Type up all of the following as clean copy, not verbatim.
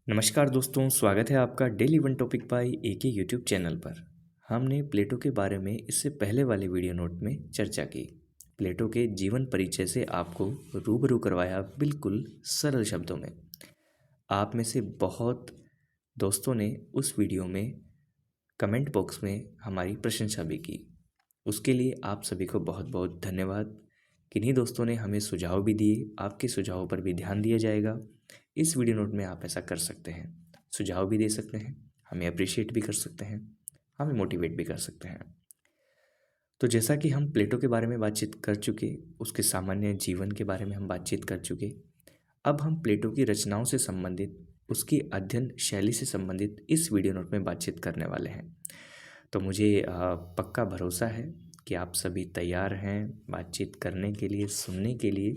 नमस्कार दोस्तों, स्वागत है आपका daily one topic by AK YouTube channel पर। हमने प्लेटो के बारे में इससे पहले वाले वीडियो नोट में चर्चा की। प्लेटो के जीवन परिचय से आपको रूबरू करवाया बिल्कुल सरल शब्दों में। आप में से बहुत दोस्तों ने उस वीडियो में कमेंट बॉक्स में हमारी प्रशंसा भी की। उसके लिए आप सभी को बहुत बहुत धन्यवाद। किन्हीं दोस्तों ने हमें सुझाव भी दिए, आपके सुझावों पर भी ध्यान दिया जाएगा। इस वीडियो नोट में आप ऐसा कर सकते हैं, सुझाव भी दे सकते हैं, हमें अप्रिशिएट भी कर सकते हैं, हमें मोटिवेट भी कर सकते हैं। तो जैसा कि हम प्लेटो के बारे में बातचीत कर चुके, उसके सामान्य जीवन के बारे में हम बातचीत कर चुके, अब हम प्लेटो की रचनाओं से संबंधित, उसकी अध्ययन शैली से संबंधित इस वीडियो नोट में बातचीत करने वाले हैं। तो मुझे पक्का भरोसा है कि आप सभी तैयार हैं बातचीत करने के लिए, सुनने के लिए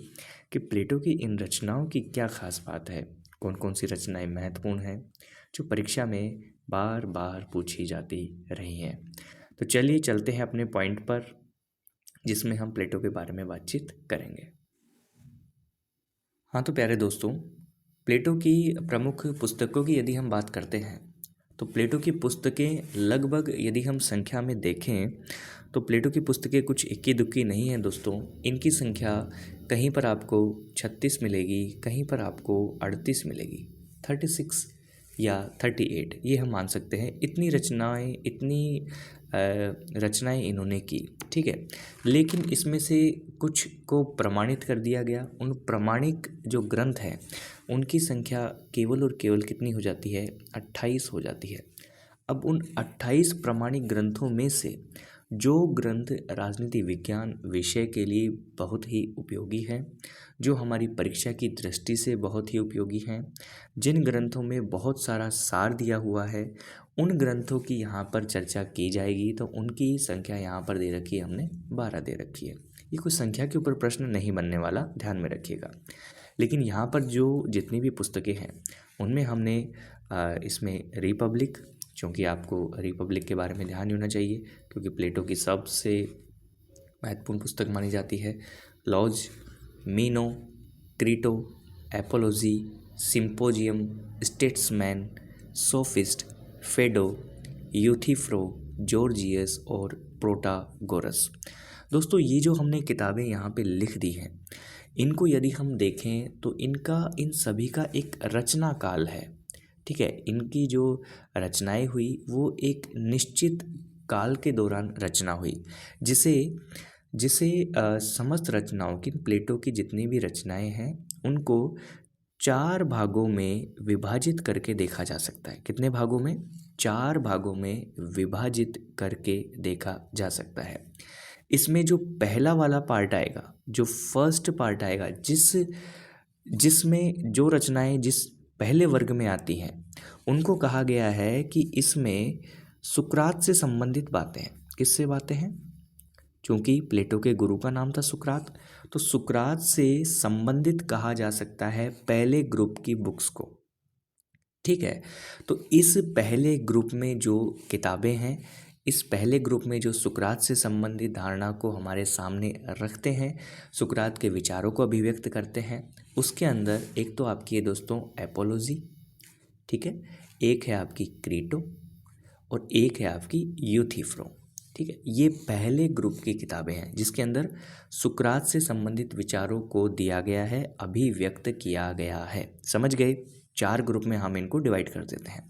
कि प्लेटो की इन रचनाओं की क्या खास बात है, कौन कौन सी रचनाएं महत्वपूर्ण हैं जो परीक्षा में बार बार पूछी जाती रही हैं। तो चलिए चलते हैं अपने पॉइंट पर, जिसमें हम प्लेटो के बारे में बातचीत करेंगे। हाँ, तो प्यारे दोस्तों, प्लेटो की प्रमुख पुस्तकों की यदि हम बात करते हैं तो प्लेटो की पुस्तकें लगभग, यदि हम संख्या में देखें तो प्लेटो की पुस्तकें कुछ इक्की दुक्की नहीं हैं दोस्तों। इनकी संख्या कहीं पर आपको 36 मिलेगी, कहीं पर आपको 38 मिलेगी, 36 या 38, ये हम मान सकते हैं। इतनी रचनाएं इन्होंने की, ठीक है। लेकिन इसमें से कुछ को प्रमाणित कर दिया गया। उन प्रमाणिक जो ग्रंथ हैं उनकी संख्या केवल और केवल कितनी हो जाती है, 28 हो जाती है। अब उन 28 प्रमाणिक ग्रंथों में से जो ग्रंथ राजनीति विज्ञान विषय के लिए बहुत ही उपयोगी हैं, जो हमारी परीक्षा की दृष्टि से बहुत ही उपयोगी हैं, जिन ग्रंथों में बहुत सारा सार दिया हुआ है, उन ग्रंथों की यहाँ पर चर्चा की जाएगी। तो उनकी संख्या यहाँ पर दे रखी है, हमने 12 दे रखी है। ये कोई संख्या के ऊपर प्रश्न नहीं बनने वाला, ध्यान में रखिएगा। लेकिन यहाँ पर जो जितनी भी पुस्तकें हैं उनमें हमने इसमें रिपब्लिक, क्योंकि आपको रिपब्लिक के बारे में ध्यान होना चाहिए क्योंकि प्लेटो की सबसे महत्वपूर्ण पुस्तक मानी जाती है। Laws, Meno, Crito, Apology, Symposium, Statesman, Sophist, Phaedo, Euthyphro, Gorgias और प्रोटागोरस। दोस्तों, ये जो हमने किताबें यहाँ पे लिख दी हैं, इनको यदि हम देखें तो इन सभी का एक रचना काल है, ठीक है। इनकी जो रचनाएं हुई वो एक निश्चित काल के दौरान रचना हुई, जिसे जिसे समस्त रचनाओं की, प्लेटो की जितनी भी रचनाएं हैं उनको 4 भागों में विभाजित करके देखा जा सकता है। कितने भागों में? 4 भागों में विभाजित करके देखा जा सकता है। इसमें जो पहला वाला पार्ट आएगा, जो फर्स्ट पार्ट आएगा, जिसमें जो रचनाएं जिस पहले वर्ग में आती हैं, उनको कहा गया है कि इसमें सुकरात से संबंधित बातें हैं। किससे बातें हैं? क्योंकि प्लेटो के गुरु का नाम था सुकरात, तो सुकरात से संबंधित कहा जा सकता है पहले ग्रुप की बुक्स को, ठीक है। तो इस पहले ग्रुप में जो किताबें हैं, इस पहले ग्रुप में जो सुकरात से संबंधित धारणा को हमारे सामने रखते हैं, सुकरात के विचारों को अभिव्यक्त करते हैं, उसके अंदर एक तो आपकी है दोस्तों एपोलॉजी, ठीक है, एक है आपकी क्रीटो और एक है आपकी यूथिफ्रो, ठीक है। ये पहले ग्रुप की किताबें हैं जिसके अंदर सुकरात से संबंधित विचारों को दिया गया है, अभिव्यक्त किया गया है। समझ गए? 4 ग्रुप में हम इनको डिवाइड कर देते हैं।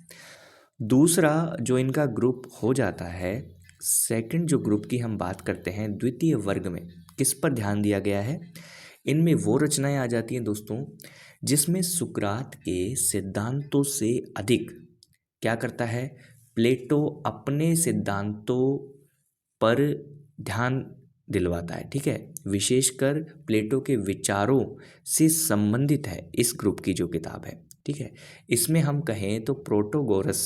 दूसरा जो इनका ग्रुप हो जाता है, सेकंड जो ग्रुप की हम बात करते हैं, द्वितीय वर्ग में किस पर ध्यान दिया गया है? इनमें वो रचनाएं आ जाती हैं दोस्तों जिसमें सुकरात के सिद्धांतों से अधिक क्या करता है, प्लेटो अपने सिद्धांतों पर ध्यान दिलवाता है, ठीक है। विशेषकर प्लेटो के विचारों से संबंधित है इस ग्रुप की जो किताब है, ठीक है। इसमें हम कहें तो प्रोटागोरस,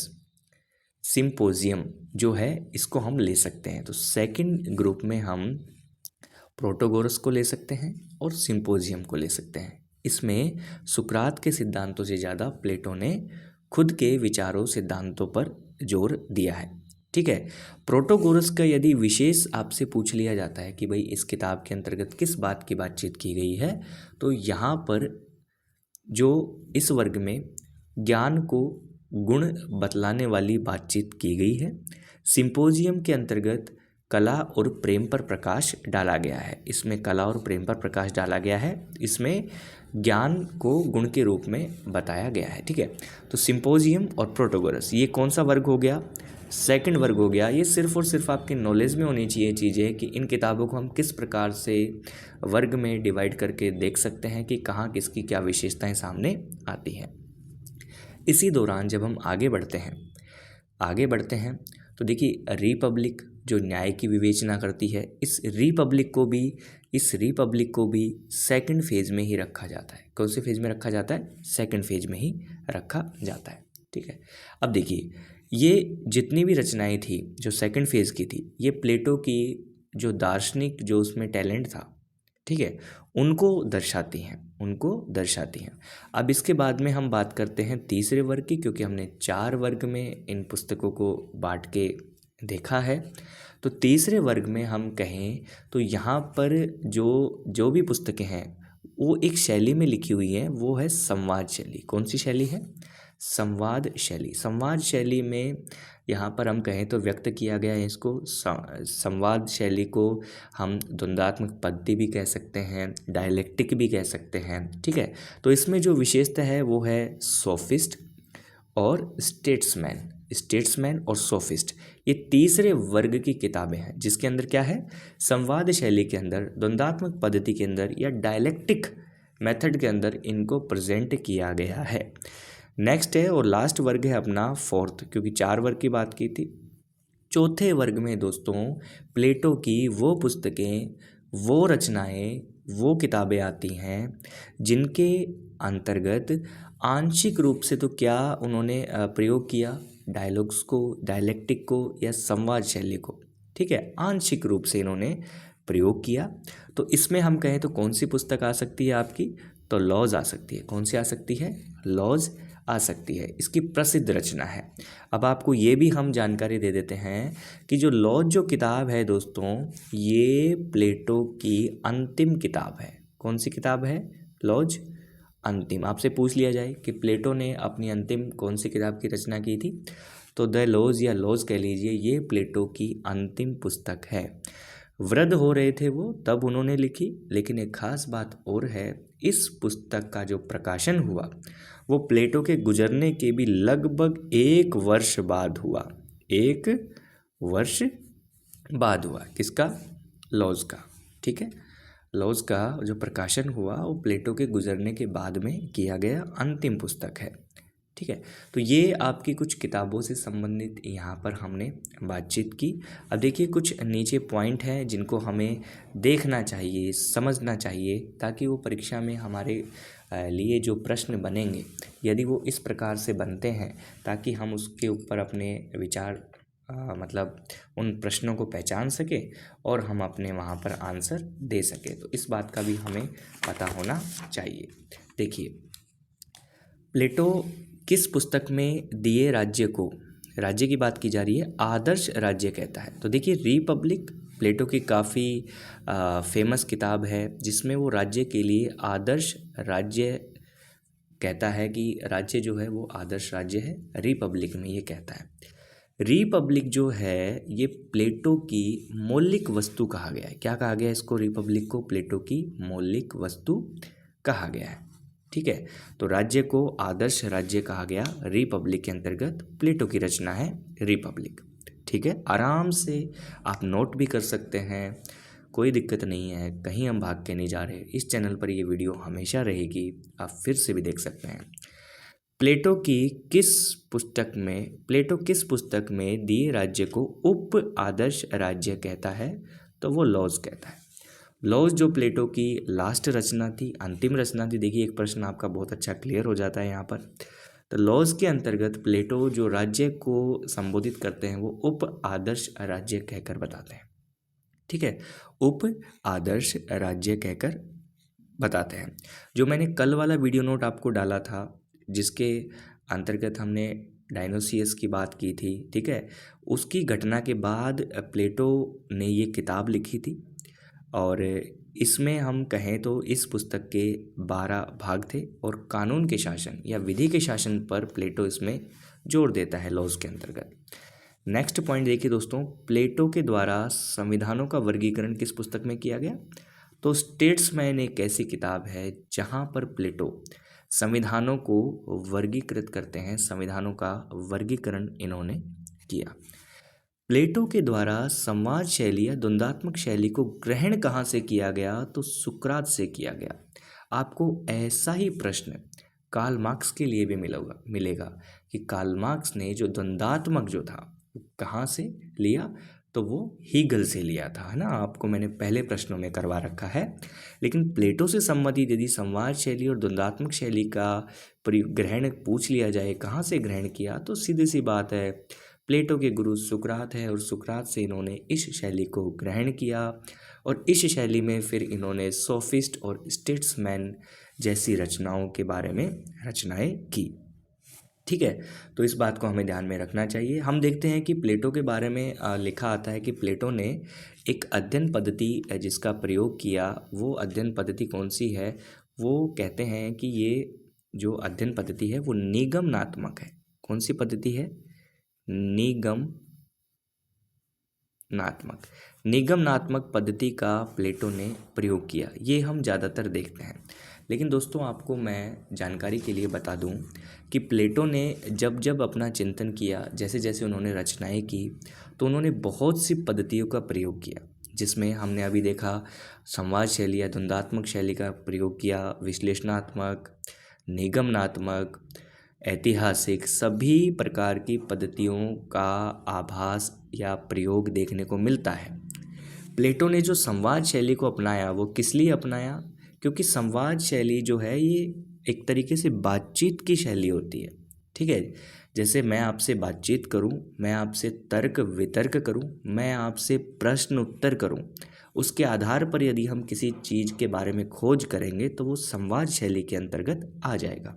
सिम्पोजियम जो है, इसको हम ले सकते हैं। तो सेकंड ग्रुप में हम प्रोटागोरस को ले सकते हैं और सिम्पोजियम को ले सकते हैं। इसमें सुकरात के सिद्धांतों से ज़्यादा प्लेटो ने खुद के विचारों सिद्धांतों पर जोर दिया है, ठीक है। प्रोटागोरस का यदि विशेष आपसे पूछ लिया जाता है कि भाई इस किताब के अंतर्गत किस बात की बातचीत की गई है, तो यहाँ पर जो इस वर्ग में ज्ञान को गुण बतलाने वाली बातचीत की गई है। सिंपोजियम के अंतर्गत कला और प्रेम पर प्रकाश डाला गया है। इसमें कला और प्रेम पर प्रकाश डाला गया है। इसमें ज्ञान को गुण के रूप में बताया गया है। ठीक है, तो सिंपोजियम और प्रोटोगोरस ये कौन सा वर्ग हो गया? सेकंड वर्ग हो गया। ये सिर्फ और सिर्फ आपके नॉलेज में होनी चाहिए चीज़ें कि इन किताबों को हम किस प्रकार से वर्ग में डिवाइड करके देख सकते हैं कि कहाँ किसकी क्या विशेषताएं सामने आती हैं। इसी दौरान जब हम आगे बढ़ते हैं तो देखिए, रिपब्लिक जो न्याय की विवेचना करती है, इस रिपब्लिक को भी सेकंड फेज में ही रखा जाता है। कौन से फेज में रखा जाता है? सेकंड फेज में ही रखा जाता है। ठीक है, अब देखिए, ये जितनी भी रचनाएं थी जो सेकंड फेज की थी, ये प्लेटो की जो दार्शनिक जो उसमें टैलेंट था, ठीक है, उनको दर्शाती हैं। अब इसके बाद में हम बात करते हैं तीसरे वर्ग की, क्योंकि हमने 4 वर्ग में इन पुस्तकों को बांट के देखा है। तो तीसरे वर्ग में हम कहें तो यहाँ पर जो भी पुस्तकें हैं वो एक शैली में लिखी हुई हैं, वो है संवाद शैली। कौन सी शैली है? संवाद शैली में यहाँ पर हम कहें तो व्यक्त किया गया है इसको। संवाद शैली को हम द्वंद्वात्मक पद्धति भी कह सकते हैं, डायलेक्टिक भी कह सकते हैं। ठीक है, तो इसमें जो विशेषता है वो है सोफिस्ट और स्टेट्समैन और सोफिस्ट। ये तीसरे वर्ग की किताबें हैं जिसके अंदर क्या है? संवाद शैली के अंदर, द्वंद्वात्मक पद्धति के अंदर या डायलेक्टिक मेथड के अंदर इनको प्रेजेंट किया गया है। नेक्स्ट है और लास्ट वर्ग है अपना फोर्थ, क्योंकि 4 वर्ग की बात की थी। चौथे वर्ग में दोस्तों प्लेटो की वो पुस्तकें, वो रचनाएं, वो किताबें आती हैं जिनके अंतर्गत आंशिक रूप से तो क्या उन्होंने प्रयोग किया? डायलॉग्स को, डायलेक्टिक को या संवाद शैली को। ठीक है, आंशिक रूप से इन्होंने प्रयोग किया। तो इसमें हम कहें तो कौन सी पुस्तक आ सकती है आपकी? तो लॉज आ सकती है। कौन सी आ सकती है? लॉज आ सकती है। इसकी प्रसिद्ध रचना है। अब आपको ये भी हम जानकारी दे देते हैं कि जो लॉज जो किताब है दोस्तों, ये प्लेटो की अंतिम किताब है। कौन सी किताब है? लॉज अंतिम। आपसे पूछ लिया जाए कि प्लेटो ने अपनी अंतिम कौन सी किताब की रचना की थी, तो द लॉज या लॉज कह लीजिए, ये प्लेटो की अंतिम पुस्तक है। वृद्ध हो रहे थे वो तब उन्होंने लिखी, लेकिन एक खास बात और है, इस पुस्तक का जो प्रकाशन हुआ वो प्लेटो के गुजरने के भी लगभग 1 वर्ष बाद हुआ। 1 वर्ष बाद हुआ। किसका? लॉज का। ठीक है, लॉज का जो प्रकाशन हुआ वो प्लेटो के गुजरने के बाद में किया गया अंतिम पुस्तक है। ठीक है, तो ये आपकी कुछ किताबों से संबंधित यहाँ पर हमने बातचीत की। अब देखिए, कुछ नीचे पॉइंट हैं जिनको हमें देखना चाहिए, समझना चाहिए, ताकि वो परीक्षा में हमारे लिए जो प्रश्न बनेंगे, यदि वो इस प्रकार से बनते हैं, ताकि हम उसके ऊपर अपने विचार मतलब उन प्रश्नों को पहचान सके और हम अपने वहाँ पर आंसर दे सके। तो इस बात का भी हमें पता होना चाहिए। देखिए, प्लेटो किस पुस्तक में दिए राज्य की बात की जा रही है, आदर्श राज्य कहता है। तो देखिए, रिपब्लिक प्लेटो की काफ़ी फेमस किताब है जिसमें वो राज्य के लिए आदर्श राज्य कहता है कि राज्य जो है वो आदर्श राज्य है। रिपब्लिक में ये कहता है। रिपब्लिक जो है ये प्लेटो की मौलिक वस्तु कहा गया है। क्या कहा गया है इसको? रिपब्लिक को प्लेटो की मौलिक वस्तु कहा गया है। ठीक है, तो राज्य को आदर्श राज्य कहा गया रिपब्लिक के अंतर्गत। प्लेटो की रचना है रिपब्लिक। ठीक है, आराम से आप नोट भी कर सकते हैं, कोई दिक्कत नहीं है, कहीं हम भाग के नहीं जा रहे। इस चैनल पर ये वीडियो हमेशा रहेगी, आप फिर से भी देख सकते हैं। प्लेटो किस पुस्तक में दिए राज्य को उप आदर्श राज्य कहता है? तो वो लॉज कहता है। लॉज जो प्लेटो की लास्ट रचना थी, अंतिम रचना थी। देखिए, एक प्रश्न आपका बहुत अच्छा क्लियर हो जाता है यहाँ पर। तो लॉज के अंतर्गत प्लेटो जो राज्य को संबोधित करते हैं वो उप आदर्श राज्य कहकर बताते हैं। ठीक है, उप आदर्श राज्य कहकर बताते हैं। जो मैंने कल वाला वीडियो नोट आपको डाला था, जिसके अंतर्गत हमने डायनोसियस की बात की थी, ठीक है, उसकी घटना के बाद प्लेटो ने ये किताब लिखी थी। और इसमें हम कहें तो इस पुस्तक के 12 भाग थे और कानून के शासन या विधि के शासन पर प्लेटो इसमें जोर देता है लॉज के अंतर्गत। नेक्स्ट पॉइंट देखिए दोस्तों, प्लेटो के द्वारा संविधानों का वर्गीकरण किस पुस्तक में किया गया? तो स्टेट्समैन एक ऐसी किताब है जहाँ पर प्लेटो संविधानों को वर्गीकृत करते हैं, संविधानों का वर्गीकरण इन्होंने किया। प्लेटो के द्वारा संवाद शैली या द्वंद्वात्मक शैली को ग्रहण कहाँ से किया गया? तो सुकरात से किया गया। आपको ऐसा ही प्रश्न कार्ल मार्क्स के लिए भी मिलेगा कि कार्ल मार्क्स ने जो द्वंद्वात्मक जो था कहाँ से लिया? तो वो हीगल से लिया था, है ना। आपको मैंने पहले प्रश्नों में करवा रखा है। लेकिन प्लेटो से संबंधित यदि संवाद शैली और द्वंद्वात्मक शैली का ग्रहण पूछ लिया जाए कहाँ से ग्रहण किया, तो सीधी सी बात है प्लेटो के गुरु सुकरात है और सुकरात से इन्होंने इस शैली को ग्रहण किया और इस शैली में फिर इन्होंने सोफिस्ट और स्टेट्समैन जैसी रचनाओं के बारे में रचनाएं की। ठीक है, तो इस बात को हमें ध्यान में रखना चाहिए। हम देखते हैं कि प्लेटो के बारे में लिखा आता है कि प्लेटो ने एक अध्ययन पद्धति जिसका प्रयोग किया, वो अध्ययन पद्धति कौन सी है? वो कहते हैं कि ये जो अध्ययन पद्धति है वो निगमनात्मक है। कौन सी पद्धति है? निगमनात्मक पद्धति का प्लेटो ने प्रयोग किया। ये हम ज़्यादातर देखते हैं। लेकिन दोस्तों आपको मैं जानकारी के लिए बता दूं कि प्लेटो ने जब जब अपना चिंतन किया, जैसे जैसे उन्होंने रचनाएं की, तो उन्होंने बहुत सी पद्धतियों का प्रयोग किया, जिसमें हमने अभी देखा संवाद शैली या द्वंद्वात्मक शैली का प्रयोग किया, विश्लेषणात्मक, निगमनात्मक, ऐतिहासिक, सभी प्रकार की पद्धतियों का आभास या प्रयोग देखने को मिलता है। प्लेटो ने जो संवाद शैली को अपनाया वो किस लिए अपनाया? क्योंकि संवाद शैली जो है ये एक तरीके से बातचीत की शैली होती है। ठीक है, जैसे मैं आपसे बातचीत करूं, मैं आपसे तर्क वितर्क करूं, मैं आपसे प्रश्न उत्तर करूं, उसके आधार पर यदि हम किसी चीज़ के बारे में खोज करेंगे तो वो संवाद शैली के अंतर्गत आ जाएगा।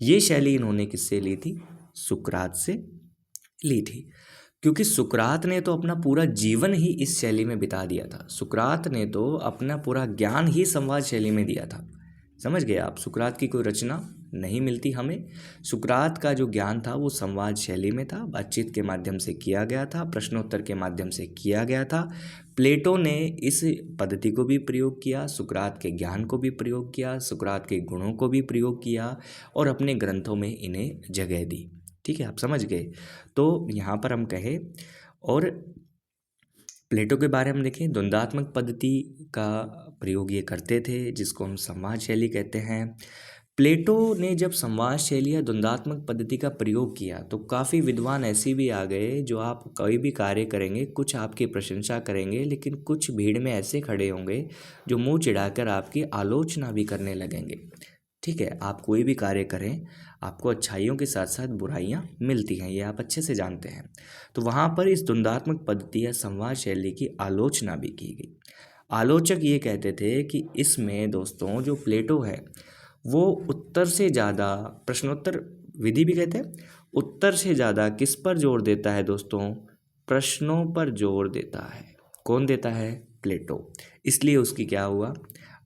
ये शैली इन्होंने किससे ली थी? सुकरात से ली थी, क्योंकि सुकरात ने तो अपना पूरा जीवन ही इस शैली में बिता दिया था। सुकरात ने तो अपना पूरा ज्ञान ही संवाद शैली में दिया था। समझ गए आप? सुकरात की कोई रचना नहीं मिलती हमें। सुकरात का जो ज्ञान था वो संवाद शैली में था, बातचीत के माध्यम से किया गया था, प्रश्नोत्तर के माध्यम से किया गया था। प्लेटो ने इस पद्धति को भी प्रयोग किया, सुकरात के ज्ञान को भी प्रयोग किया, सुकरात के गुणों को भी प्रयोग किया और अपने ग्रंथों में इन्हें जगह दी। ठीक है, आप समझ गए? तो यहाँ पर हम कहें और प्लेटो के बारे में देखें, द्वंद्वात्मक पद्धति का प्रयोग ये करते थे, जिसको हम संवाद शैली कहते हैं। प्लेटो ने जब संवाद शैली या द्वंद्वात्मक पद्धति का प्रयोग किया तो काफ़ी विद्वान ऐसे भी आ गए जो आप कोई भी कार्य करेंगे, कुछ आपकी प्रशंसा करेंगे, लेकिन कुछ भीड़ में ऐसे खड़े होंगे जो मुंह चिढ़ाकर आपकी आलोचना भी करने लगेंगे। ठीक है, आप कोई भी कार्य करें, आपको अच्छाइयों के साथ साथ बुराइयां मिलती हैं, ये आप अच्छे से जानते हैं। तो वहाँ पर इस द्वंद्वात्मक पद्धति या संवाद शैली की आलोचना भी की गई। आलोचक ये कहते थे कि इसमें दोस्तों जो प्लेटो है वो उत्तर से ज़्यादा, प्रश्नोत्तर विधि भी कहते हैं, उत्तर से ज़्यादा किस पर जोर देता है दोस्तों? प्रश्नों पर जोर देता है। कौन देता है? प्लेटो। इसलिए उसकी क्या हुआ?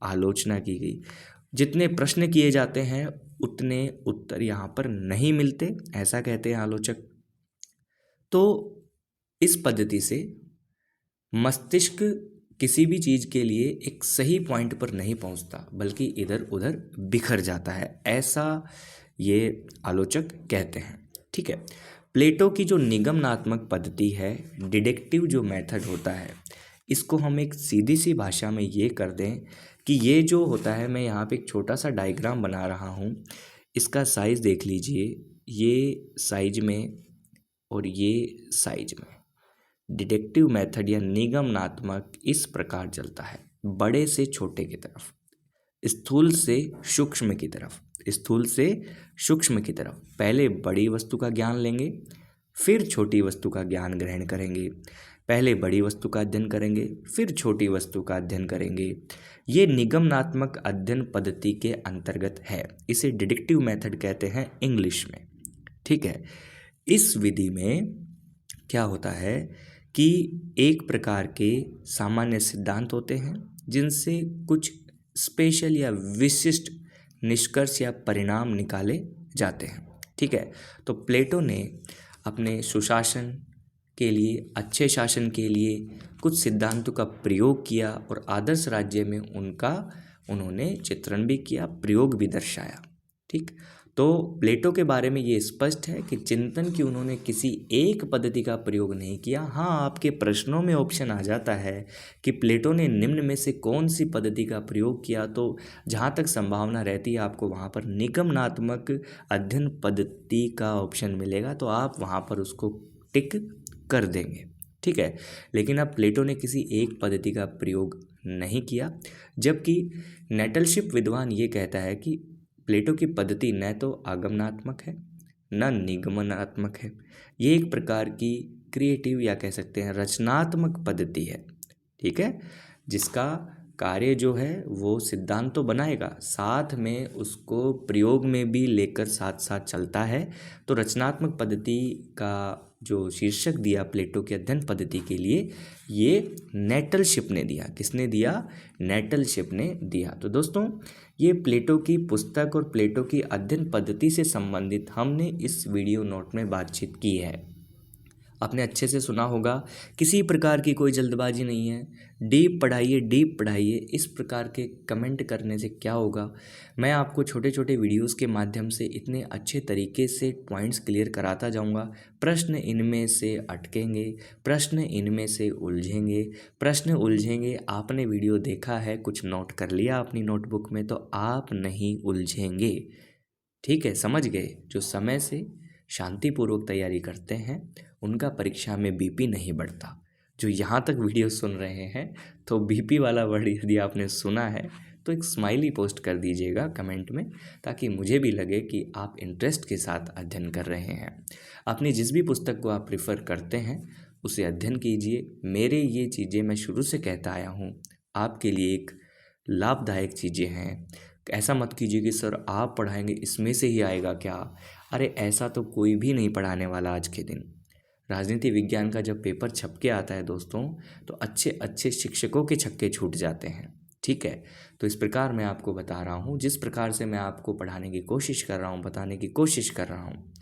आलोचना की गई। जितने प्रश्न किए जाते हैं उतने उत्तर यहाँ पर नहीं मिलते, ऐसा कहते हैं आलोचक। तो इस पद्धति से मस्तिष्क किसी भी चीज़ के लिए एक सही पॉइंट पर नहीं पहुँचता, बल्कि इधर उधर बिखर जाता है, ऐसा ये आलोचक कहते हैं। ठीक है, प्लेटो की जो निगमनात्मक पद्धति है, डिडक्टिव जो मेथड होता है, इसको हम एक सीधी सी भाषा में ये कर दें कि ये जो होता है, मैं यहाँ पे एक छोटा सा डायग्राम बना रहा हूँ, इसका साइज़ देख लीजिए, ये साइज में और ये साइज में। डिडक्टिव मेथड या निगमनात्मक इस प्रकार चलता है, बड़े से छोटे की तरफ, स्थूल से सूक्ष्म की तरफ, स्थूल से सूक्ष्म की तरफ। पहले बड़ी वस्तु का ज्ञान लेंगे, फिर छोटी वस्तु का ज्ञान ग्रहण करेंगे। पहले बड़ी वस्तु का अध्ययन करेंगे, फिर छोटी वस्तु का अध्ययन करेंगे। ये निगमनात्मक अध्ययन पद्धति के अंतर्गत है। इसे डिडक्टिव मेथड कहते हैं इंग्लिश में। ठीक है, इस विधि में क्या होता है कि एक प्रकार के सामान्य सिद्धांत होते हैं, जिनसे कुछ स्पेशल या विशिष्ट निष्कर्ष या परिणाम निकाले जाते हैं। ठीक है, तो प्लेटो ने अपने सुशासन के लिए, अच्छे शासन के लिए कुछ सिद्धांतों का प्रयोग किया और आदर्श राज्य में उन्होंने चित्रण भी किया, प्रयोग भी दर्शाया। ठीक, तो प्लेटो के बारे में ये स्पष्ट है कि चिंतन की उन्होंने किसी एक पद्धति का प्रयोग नहीं किया। हाँ, आपके प्रश्नों में ऑप्शन आ जाता है कि प्लेटो ने निम्न में से कौन सी पद्धति का प्रयोग किया, तो जहाँ तक संभावना रहती है आपको वहाँ पर निगमनात्मक अध्ययन पद्धति का ऑप्शन मिलेगा, तो आप वहाँ पर उसको टिक कर देंगे। ठीक है, लेकिन अब प्लेटो ने किसी एक पद्धति का प्रयोग नहीं किया, जबकि नेटलशिप विद्वान ये कहता है कि प्लेटो की पद्धति न तो आगमनात्मक है न निगमनात्मक है। ये एक प्रकार की क्रिएटिव या कह सकते हैं रचनात्मक पद्धति है। ठीक है, जिसका कार्य जो है वो सिद्धांत तो बनाएगा, साथ में उसको प्रयोग में भी लेकर साथ साथ चलता है। तो रचनात्मक पद्धति का जो शीर्षक दिया प्लेटो के अध्ययन पद्धति के लिए, ये नेटलशिप ने दिया। किसने दिया? नेटलशिप ने दिया। तो दोस्तों, ये प्लेटो की पुस्तक और प्लेटो की अध्ययन पद्धति से संबंधित हमने इस वीडियो नोट में बातचीत की है। आपने अच्छे से सुना होगा, किसी प्रकार की कोई जल्दबाजी नहीं है। डीप पढ़ाइए। इस प्रकार के कमेंट करने से क्या होगा, मैं आपको छोटे छोटे वीडियोस के माध्यम से इतने अच्छे तरीके से पॉइंट्स क्लियर कराता जाऊंगा। प्रश्न इनमें से अटकेंगे, प्रश्न इनमें से उलझेंगे। आपने वीडियो देखा है, कुछ नोट कर लिया अपनी नोटबुक में, तो आप नहीं उलझेंगे। ठीक है, समझ गए? जो समय से शांतिपूर्वक तैयारी करते हैं उनका परीक्षा में बीपी नहीं बढ़ता। जो यहाँ तक वीडियो सुन रहे हैं, तो बीपी वाला वर्ड यदि आपने सुना है तो एक स्माइली पोस्ट कर दीजिएगा कमेंट में, ताकि मुझे भी लगे कि आप इंटरेस्ट के साथ अध्ययन कर रहे हैं। अपनी जिस भी पुस्तक को आप प्रेफर करते हैं उसे अध्ययन कीजिए। मेरे ये चीज़ें मैं शुरू से कहता आया हूँ, आपके लिए एक लाभदायक चीज़ें हैं। ऐसा मत कीजिए कि सर आप पढ़ाएंगे इसमें से ही आएगा क्या। अरे ऐसा तो कोई भी नहीं पढ़ाने वाला आज के दिन। राजनीति विज्ञान का जब पेपर छप के आता है दोस्तों, तो अच्छे अच्छे शिक्षकों के छक्के छूट जाते हैं। ठीक है, तो इस प्रकार मैं आपको बता रहा हूँ, जिस प्रकार से मैं आपको पढ़ाने की कोशिश कर रहा हूँ, बताने की कोशिश कर रहा हूँ,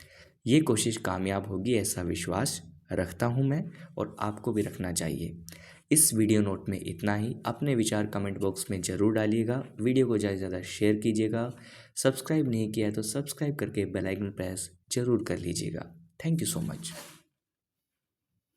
ये कोशिश कामयाब होगी ऐसा विश्वास रखता हूँ मैं, और आपको भी रखना चाहिए। इस वीडियो नोट में इतना ही। अपने विचार कमेंट बॉक्स में ज़रूर डालिएगा। वीडियो को ज़्यादा से ज़्यादा शेयर कीजिएगा। सब्सक्राइब नहीं किया है तो सब्सक्राइब करके बेल आइकन प्रेस ज़रूर कर लीजिएगा। Thank you so much.